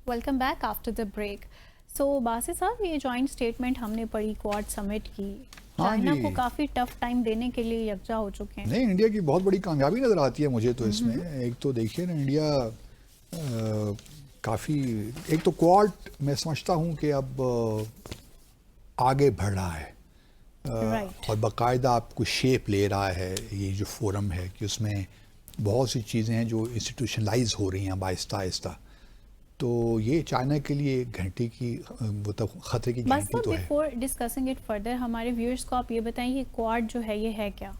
Welcome back after the break. So Basit صاحب, یہ joint statement ہم نے پڑھی کواد سمٹ کی, چائنا کو کافی ٹف ٹائم دینے کے لیے یکجا ہو چکے ہیں. نہیں, انڈیا کی بہت بڑی کامیابی نظر آتی ہے مجھے تو اس میں. ایک تو دیکھیے نا, انڈیا کافی, ایک تو کواد میں سمجھتا ہوں کہ اب آگے بڑھ رہا ہے اور باقاعدہ آپ کو شیپ لے رہا ہے یہ جو فورم ہے, کہ اس میں بہت سی چیزیں ہیں جو انسٹیٹیوشنلائز ہو رہی ہیں آہستہ آہستہ. تو یہ چائنا کے لیے گھنٹی کی مطلب خطرے کی گھنٹی تو ہے. بیفور ڈسکسنگ اٹ فردر, ہمارے ویورز کو آپ یہ بتائیں کہ کواد جو ہے یہ ہے کیا؟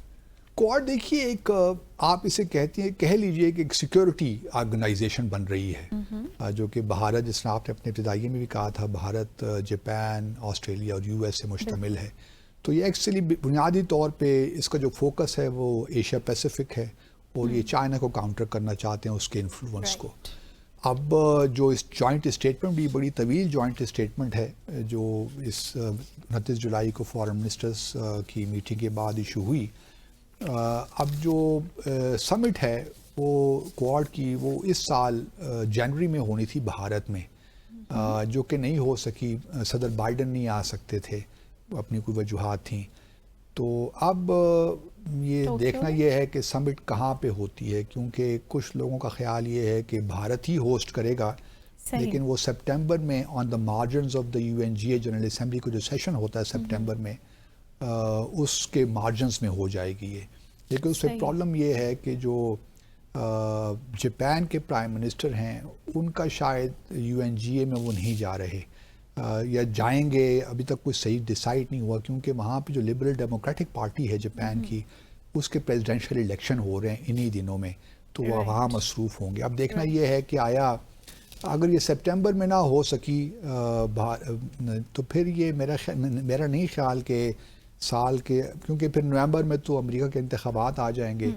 کواد دیکھیے ایک, آپ اسے کہتے ہیں, کہہ لیجئے کہ ایک سیکیورٹی آرگنائزیشن بن رہی ہے, جو کہ بھارت, جس نے آپ نے اپنے ابتدائیے میں بھی کہا تھا, بھارت, جاپان, آسٹریلیا اور یو ایس سے مشتمل ہے. تو یہ ایکچولی بنیادی طور پہ اس کا جو فوکس ہے وہ ایشیا پیسیفک ہے, اور یہ چائنا کو کاؤنٹر کرنا چاہتے ہیں, اس کے انفلوئنس کو. اب جو اس جوائنٹ اسٹیٹمنٹ بھی بڑی طویل جوائنٹ اسٹیٹمنٹ ہے, جو اس 29 جولائی کو فارن منسٹرز کی میٹنگ کے بعد ایشو ہوئی. اب جو سمٹ ہے وہ کواد کی, وہ اس سال جنوری میں ہونی تھی بھارت میں, جو کہ نہیں ہو سکی. صدر بائیڈن نہیں آ سکتے تھے, اپنی کوئی وجوہات تھیں. تو اب یہ دیکھنا یہ ہے کہ سمٹ کہاں پہ ہوتی ہے, کیونکہ کچھ لوگوں کا خیال یہ ہے کہ بھارت ہی ہوسٹ کرے گا, لیکن وہ سپٹمبر میں on the margins of the UNGA general assembly کو جو سیشن ہوتا ہے سپٹمبر میں, اس کے مارجنز میں ہو جائے گی یہ. لیکن اس سے پرابلم یہ ہے کہ جو جاپان کے پرائم منسٹر ہیں, ان کا شاید UNGA میں وہ نہیں جا رہے, یا جائیں گے, ابھی تک کوئی صحیح ڈیسائیڈ نہیں ہوا, کیونکہ وہاں پہ جو لبرل ڈیموکریٹک پارٹی ہے جاپان کی, اس کے پریزیڈنشیل الیکشن ہو رہے ہیں انہی دنوں میں, تو وہ وہاں مصروف ہوں گے. اب دیکھنا یہ ہے کہ آیا اگر یہ سپٹمبر میں نہ ہو سکی تو پھر یہ میرا نہیں خیال کہ سال کے, کیونکہ پھر نومبر میں تو امریکہ کے انتخابات آ جائیں گے,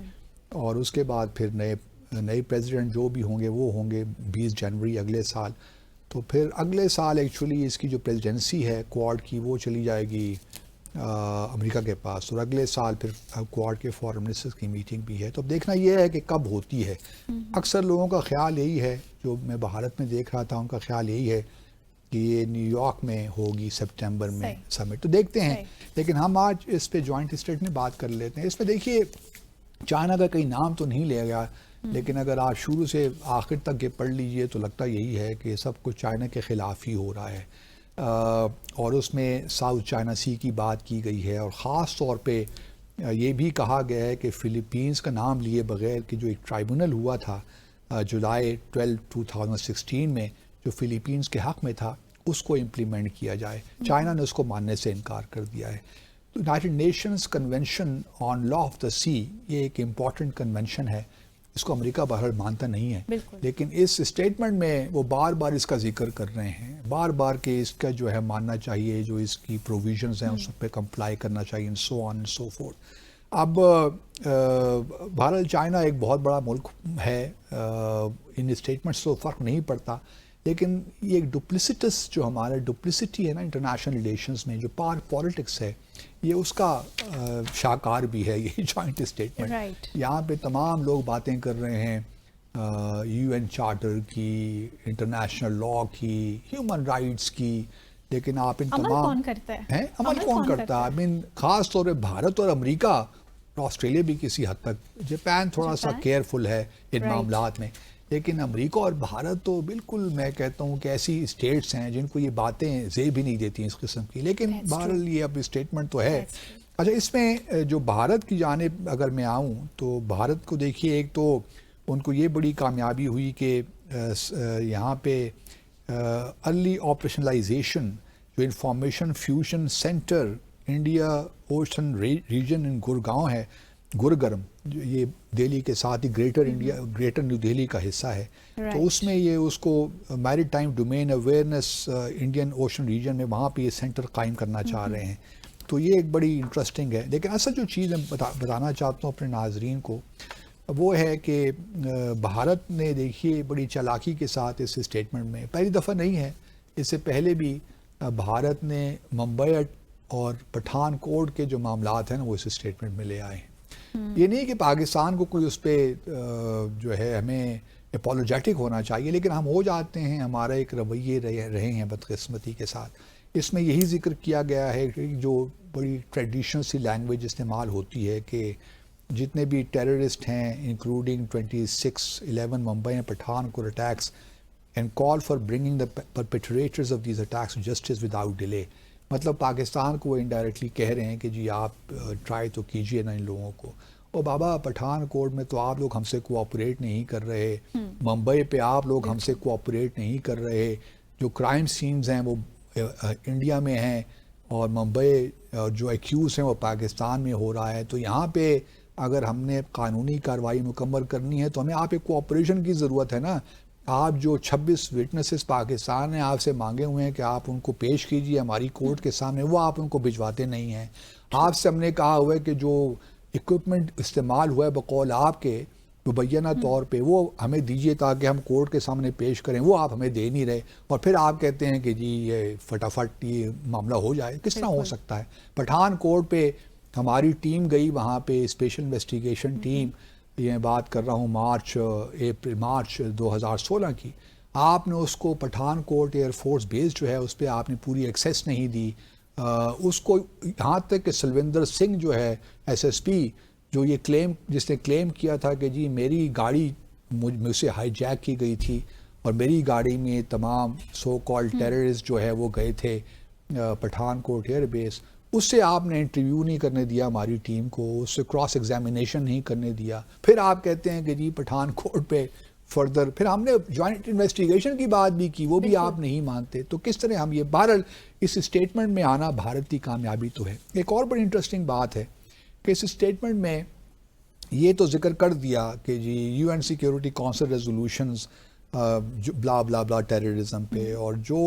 اور اس کے بعد پھر نئے پریزیڈنٹ جو بھی ہوں گے وہ ہوں گے 20 جنوری اگلے سال. تو پھر اگلے سال ایکچولی اس کی جو پریزیڈنسی ہے کواد کی, وہ چلی جائے گی امریکہ کے پاس, اور اگلے سال پھر کواد کے فارن منسٹرز کی میٹنگ بھی ہے. تو اب دیکھنا یہ ہے کہ کب ہوتی ہے. اکثر لوگوں کا خیال یہی ہے, جو میں بھارت میں دیکھ رہا تھا ان کا خیال یہی ہے کہ یہ نیو یارک میں ہوگی سپٹمبر میں سمٹ. تو دیکھتے ہیں, لیکن ہم آج اس پہ جوائنٹ اسٹیٹ میں بات کر لیتے ہیں. اس میں دیکھیے چائنا کا کہیں نام تو نہیں لیا گیا, لیکن اگر آپ شروع سے آخر تک یہ پڑھ لیجئے تو لگتا یہی ہے کہ سب کچھ چائنا کے خلاف ہی ہو رہا ہے, اور اس میں ساؤتھ چائنا سی کی بات کی گئی ہے, اور خاص طور پہ یہ بھی کہا گیا ہے کہ فلپینز کا نام لیے بغیر کہ جو ایک ٹرائبونل ہوا تھا جولائی 12, 2016 میں, جو فلپینز کے حق میں تھا, اس کو امپلیمنٹ کیا جائے. چائنا نے اس کو ماننے سے انکار کر دیا ہے. United Nations convention on law of the sea, یہ ایک امپورٹنٹ کنونشن ہے, اس کو امریکہ بہرحال مانتا نہیں ہے, لیکن اس اسٹیٹمنٹ میں وہ بار بار اس کا ذکر کر رہے ہیں, بار بار کہ اس کا جو ہے ماننا چاہیے, جو اس کی پروویژنز ہیں اس پہ کمپلائی کرنا چاہیے, and so on and so forth. اب بہرحال چائنا ایک بہت بڑا ملک ہے, ان اسٹیٹمنٹس تو فرق نہیں پڑتا, لیکن یہ ایک ڈپلیسٹس, جو ہمارا ڈپلیسٹی ہے نا انٹرنیشنل ریلیشنز میں, جو پالیٹکس ہے, یہ اس کا شاہکار بھی ہے یہ جوائنٹ اسٹیٹمنٹ. یہاں پہ تمام لوگ باتیں کر رہے ہیں UN چارٹر کی, انٹرنیشنل لا کی, ہیومن رائٹس کی, لیکن آپ ان تمام عمل کون کرتا ہے؟ I mean, خاص طور پہ بھارت اور امریکہ اور آسٹریلیا بھی کسی حد تک, جاپان تھوڑا سا کیئرفل ہے ان معاملات میں, لیکن امریکہ اور بھارت تو بالکل میں کہتا ہوں کہ ایسی اسٹیٹس ہیں جن کو یہ باتیں زیب ہی نہیں دیتی اس قسم کی. لیکن بہرحال یہ اب اسٹیٹمنٹ تو ہے. اچھا, اس میں جو بھارت کی جانب اگر میں آؤں تو بھارت کو دیکھیے, ایک تو ان کو یہ بڑی کامیابی ہوئی کہ یہاں پہ ارلی آپریشنلائزیشن, جو information fusion centre India ocean region in Gurgaon ہے, گرگرم, جو یہ دہلی کے ساتھ ہی گریٹر نیو دہلی کا حصہ ہے, تو اس میں یہ اس کو میری time domain awareness Indian ocean region میں, وہاں پہ یہ سینٹر قائم کرنا چاہ رہے ہیں. تو یہ ایک بڑی انٹرسٹنگ ہے. لیکن اصل جو چیز میں بتانا چاہتا ہوں اپنے ناظرین کو, وہ ہے کہ بھارت نے دیکھیے بڑی چالاکی کے ساتھ اس اسٹیٹمنٹ میں, پہلی دفعہ نہیں ہے, اس سے پہلے بھی بھارت نے ممبئی اور پٹھان کوٹ کے جو معاملات ہیں نا وہ اس اسٹیٹمنٹ میں لے آئے ہیں. یہ نہیں کہ پاکستان کو کوئی اس پہ جو ہے ہمیں اپولوجیٹک ہونا چاہیے، لیکن ہم ہو جاتے ہیں، ہمارا ایک رویے رہے ہیں بدقسمتی کے ساتھ. اس میں یہی ذکر کیا گیا ہے کہ جو بڑی ٹریڈیشنل سی لینگویج استعمال ہوتی ہے کہ جتنے بھی ٹیررسٹ ہیں انکلوڈنگ 26/11 ممبئی میں Pathankot attacks and call for bringing the perpetrators of these attacks justice without delay. مطلب پاکستان کو وہ انڈائریکٹلی کہہ رہے ہیں کہ جی آپ ٹرائی تو کیجئے نا ان لوگوں کو. اور بابا پٹھان کوٹ میں تو آپ لوگ ہم سے کوآپریٹ نہیں کر رہے، ممبئی پہ آپ لوگ ہم سے کوآپریٹ نہیں کر رہے، جو کرائم سینز ہیں وہ انڈیا میں ہیں اور ممبئی جو ایکیوز ہیں وہ پاکستان میں ہو رہا ہے. تو یہاں پہ اگر ہم نے قانونی کارروائی مکمل کرنی ہے تو ہمیں آپ ایک کوآپریشن کی ضرورت ہے نا. آپ جو 26 وٹنسز پاکستان نے آپ سے مانگے ہوئے ہیں کہ آپ ان کو پیش کیجیے ہماری کورٹ کے سامنے، وہ آپ ان کو بھجواتے نہیں ہیں. آپ سے ہم نے کہا ہوا ہے کہ جو اکوپمنٹ استعمال ہوا ہے بقول آپ کے مبینہ طور پہ وہ ہمیں دیجیے تاکہ ہم کورٹ کے سامنے پیش کریں، وہ آپ ہمیں دے نہیں رہے، اور پھر آپ کہتے ہیں کہ جی یہ فٹافٹ یہ معاملہ ہو جائے. کس طرح ہو سکتا ہے؟ پٹھان کوٹ پہ ہماری ٹیم گئی وہاں پہ، اسپیشل انویسٹیگیشن ٹیم، یہ میں بات کر رہا ہوں مارچ 2016 کی. آپ نے اس کو پٹھان کوٹ ایئر فورس بیس جو ہے اس پہ آپ نے پوری ایکسیس نہیں دی. اس کو یہاں تک کہ سلوندر سنگھ جو ہے SSP جو یہ جس نے کلیم کیا تھا کہ جی میری گاڑی مجھ سے ہائی جیک کی گئی تھی اور میری گاڑی میں تمام سو کال ٹیررسٹ جو ہے وہ گئے تھے پٹھان کوٹ ایئر بیس، اس سے آپ نے انٹرویو نہیں کرنے دیا ہماری ٹیم کو، اس سے کراس ایگزامینیشن نہیں کرنے دیا. پھر آپ کہتے ہیں کہ جی پٹھان کوٹ پہ فردر، پھر ہم نے جوائنٹ انویسٹیگیشن کی بات بھی کی، وہ بھی آپ نہیں مانتے. تو کس طرح ہم یہ بہرحال اس اسٹیٹمنٹ میں آنا بھارت کی کامیابی تو ہے. ایک اور بڑی انٹرسٹنگ بات ہے کہ اس اسٹیٹمنٹ میں یہ تو ذکر کر دیا کہ جی UN سیکیورٹی کونسل ریزولوشنز بلا بلا بلا ٹیررزم پہ، اور جو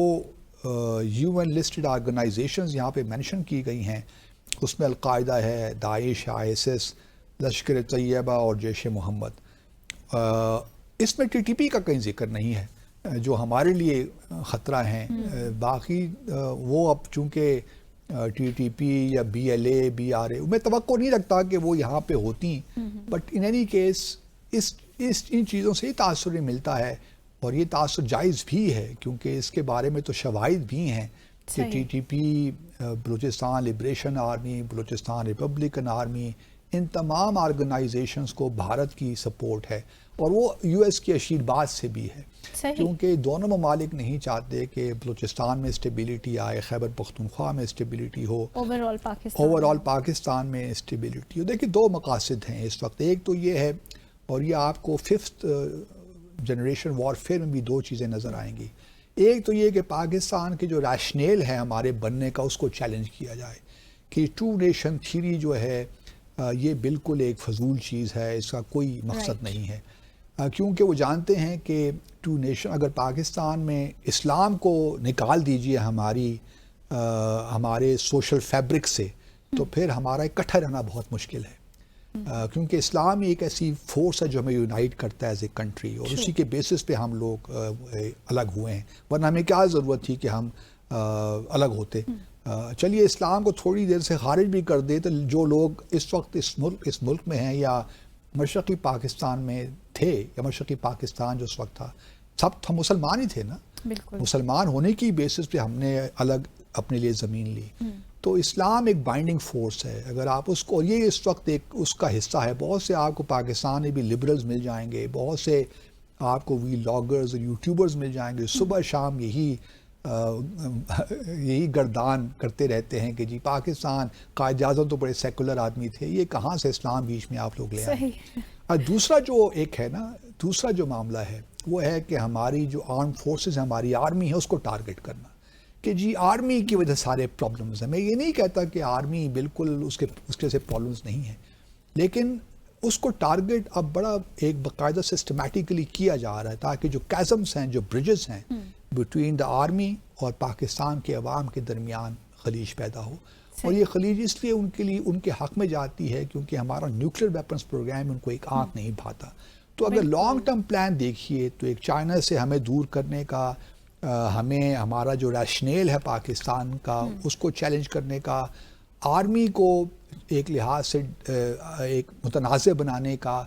UN لسٹڈ آرگنائزیشنز یہاں پہ مینشن کی گئی ہیں اس میں القاعدہ ہے، داعش، ISIS، لشکر طیبہ اور جیش محمد. اس میں TTP کا کہیں ذکر نہیں ہے جو ہمارے لیے خطرہ ہیں. باقی وہ اب چونکہ TTP یا BLA BRA میں توقع نہیں رکھتا کہ وہ یہاں پہ ہوتی، بٹ ان اینی کیس ان چیزوں سے ہی تاثر ملتا ہے، اور یہ تاثر جائز بھی ہے کیونکہ اس کے بارے میں تو شواہد بھی ہیں کہ TTP، Balochistan liberation army, Balochistan republican army, ان تمام آرگنائزیشنز کو بھارت کی سپورٹ ہے، اور وہ US کی اشیر بات سے بھی ہے. کیونکہ دونوں ممالک نہیں چاہتے کہ بلوچستان میں اسٹیبلٹی آئے، خیبر پختونخوا میں اسٹیبلٹی ہو، اوور آل پاکستان میں اسٹیبلٹی ہو. دیکھیں دو مقاصد ہیں اس وقت. ایک تو یہ ہے، اور یہ آپ کو 5th جنریشن وارفیئر میں بھی دو چیزیں نظر آئیں گی. ایک تو یہ کہ پاکستان کے جو ریشنیل ہے ہمارے بننے کا اس کو چیلنج کیا جائے کہ ٹو نیشن تھیوری جو ہے یہ بالکل ایک فضول چیز ہے، اس کا کوئی مقصد نہیں ہے. کیونکہ وہ جانتے ہیں کہ ٹو نیشن، اگر پاکستان میں اسلام کو نکال دیجئے ہمارے سوشل فیبرک سے، تو پھر ہمارا اکٹھا رہنا بہت مشکل ہے. کیونکہ اسلام ایک ایسی فورس ہے جو ہمیں یونائٹ کرتا ہے ایز اے کنٹری، اور اسی کے بیسس پہ ہم لوگ الگ ہوئے ہیں، ورنہ ہمیں کیا ضرورت تھی کہ ہم الگ ہوتے. چلیے اسلام کو تھوڑی دیر سے خارج بھی کر دے تو جو لوگ اس وقت اس ملک میں ہیں یا مشرقی پاکستان میں تھے، یا مشرقی پاکستان جو اس وقت تھا، سب ہم مسلمان ہی تھے نا. مسلمان ہونے کی بیسس پہ ہم نے الگ اپنے لیے زمین لی. تو اسلام ایک بائنڈنگ فورس ہے. اگر آپ اس کو، یہ اس وقت ایک اس کا حصہ ہے. بہت سے آپ کو پاکستان میں بھی لبرلز مل جائیں گے، بہت سے آپ کو ویلاگرز اور یوٹیوبرز مل جائیں گے، صبح شام یہی گردان کرتے رہتے ہیں کہ جی پاکستان قائد اعظم تو بڑے سیکولر آدمی تھے، یہ کہاں سے اسلام بیچ میں آپ لوگ لے آئے. اور دوسرا جو ایک ہے نا، دوسرا جو معاملہ ہے وہ ہے کہ ہماری جو آرم فورسز ہیں، ہماری آرمی ہے، اس کو ٹارگٹ کرنا کہ جی آرمی کی وجہ سارے پرابلمز ہیں. میں یہ نہیں کہتا کہ آرمی بالکل اس کے سے پرابلمز نہیں ہیں، لیکن اس کو ٹارگٹ اب بڑا ایک باقاعدہ سسٹمیٹکلی کیا جا رہا ہے تاکہ جو کیزمز ہیں، جو بریجز ہیں بٹوین دا آرمی اور پاکستان کے عوام کے درمیان خلیج پیدا ہو. اور یہ خلیج اس لیے ان کے حق میں جاتی ہے کیونکہ ہمارا نیوکلیر ویپنز پروگرام ان کو ایک آنکھ نہیں بھاتا. تو اگر لانگ ٹرم پلان دیکھیے تو ایک چائنا سے ہمیں دور کرنے کا، ہمیں ہمارا جو ریشنیل ہے پاکستان کا اس کو چیلنج کرنے کا، آرمی کو ایک لحاظ سے ایک متنازع بنانے کا،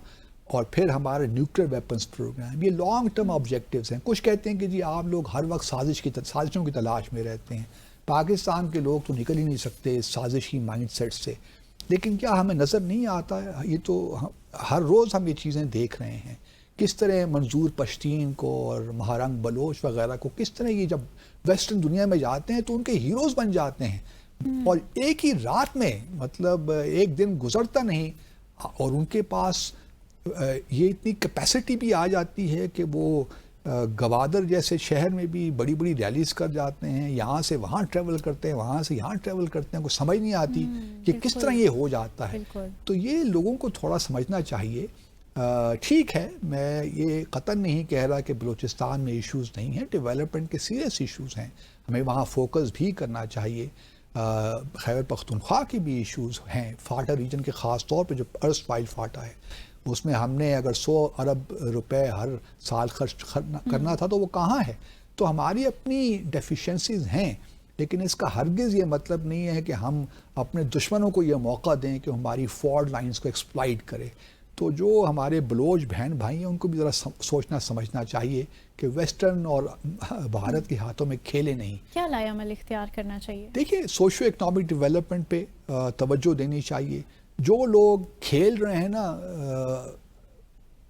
اور پھر ہمارے نیوکلیئر ویپنز پروگرام، یہ لانگ ٹرم آبجیکٹیوز ہیں. کچھ کہتے ہیں کہ جی آپ لوگ ہر وقت سازشوں کی تلاش میں رہتے ہیں. پاکستان کے لوگ تو نکل ہی نہیں سکتے اس سازشی مائنڈ سیٹ سے. لیکن کیا ہمیں نظر نہیں آتا ہے؟ یہ تو ہر روز ہم یہ چیزیں دیکھ رہے ہیں کس طرح منظور پشتین کو اور مہارنگ بلوچ وغیرہ کو کس طرح یہ جب ویسٹرن دنیا میں جاتے ہیں تو ان کے ہیروز بن جاتے ہیں. اور ایک ہی رات میں مطلب ایک دن گزرتا نہیں اور ان کے پاس یہ اتنی کیپیسٹی بھی آ جاتی ہے کہ وہ گوادر جیسے شہر میں بھی بڑی بڑی ریلیز کر جاتے ہیں، یہاں سے وہاں ٹریول کرتے ہیں، وہاں سے یہاں ٹریول کرتے ہیں. کوئی سمجھ نہیں آتی کہ کس طرح یہ ہو جاتا ہے. تو یہ لوگوں کو تھوڑا سمجھنا چاہیے. ٹھیک ہے، میں یہ قطعاً نہیں کہہ رہا کہ بلوچستان میں ایشوز نہیں ہیں، ڈیولپمنٹ کے سیریس ایشوز ہیں، ہمیں وہاں فوکس بھی کرنا چاہیے. خیبر پختونخوا کی بھی ایشوز ہیں، فاٹا ریجن کے خاص طور پہ جو ارس وائل فاٹا ہے اس میں ہم نے اگر 100 ارب روپے ہر سال خرچ کرنا تھا تو وہ کہاں ہے. تو ہماری اپنی ڈیفیشنسیز ہیں، لیکن اس کا ہرگز یہ مطلب نہیں ہے کہ ہم اپنے دشمنوں کو یہ موقع دیں کہ ہماری فالٹ لائنز کو ایکسپلائٹ کرے. تو جو ہمارے بلوچ بہن بھائی ہیں ان کو بھی ذرا سوچنا سمجھنا چاہیے کہ ویسٹرن اور بھارت کے ہاتھوں میں کھیلے نہیں. کیا لایا عمل اختیار کرنا چاہیے؟ دیکھیے، سوشو اکنامک ڈیولپمنٹ پہ توجہ دینی چاہیے. جو لوگ کھیل رہے ہیں نا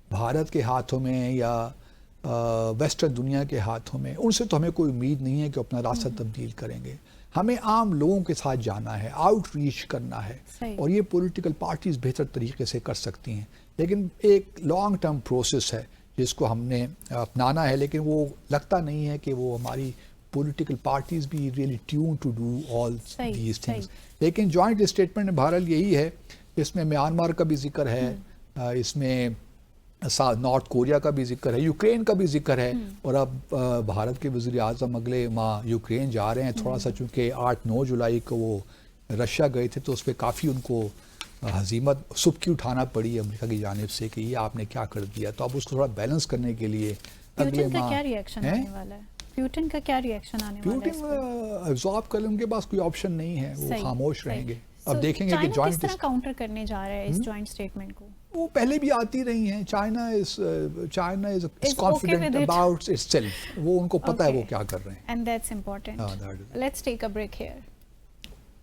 بھارت کے ہاتھوں میں یا ویسٹرن دنیا کے ہاتھوں میں، ان سے تو ہمیں کوئی امید نہیں ہے کہ اپنا راستہ تبدیل کریں گے. ہمیں عام لوگوں کے ساتھ جانا ہے، آؤٹ ریچ کرنا ہے. اور یہ پولیٹیکل پارٹیز بہتر طریقے سے کر سکتی ہیں، لیکن ایک لانگ ٹرم پروسیس ہے جس کو ہم نے اپنانا ہے. لیکن وہ لگتا نہیں ہے کہ وہ ہماری پولیٹیکل پارٹیز بھی really tune to do all these things. لیکن جوائنٹ اسٹیٹمنٹ میں بہرحال یہی ہے، اس میں میانمار کا بھی ذکر ہے، اس میں نارتھ کوریا کا بھی ذکر ہے، یوکرین کا بھی ذکر ہے. اور اب بھارت کے وزیر اعظم اگلے ماہ یوکرین جا رہے ہیں. تھوڑا سا چونکہ 8-9 جولائی کو وہ رشیا گئے تھے تو اس پہ کافی ان کو ہزیمت سبکی اٹھانا پڑی امریکہ کی جانب سے کہ یہ آپ نے کیا کر دیا. تو اب اس کو تھوڑا بیلنس کرنے کے لیے اگلے ماہ کیا ریئیکشن آنے والا ہے؟ پیوٹن کا کیا ریئیکشن آنے والا ہے؟ پیوٹن ایبزارب کر لیں، ان کے پاس کوئی آپشن نہیں ہے، وہ خاموش رہیں گے. اب دیکھیں گے کہ جوائنٹ کس طرح کاؤنٹر کرنے جا رہا ہے اس جوائنٹ اسٹیٹمنٹ کو. وہ پہلے بھی آتی رہی ہیں. China is confident about it self. وہ ان کو پتہ ہے وہ کیا کر رہے ہیں. And that's important. Let's take a break hair.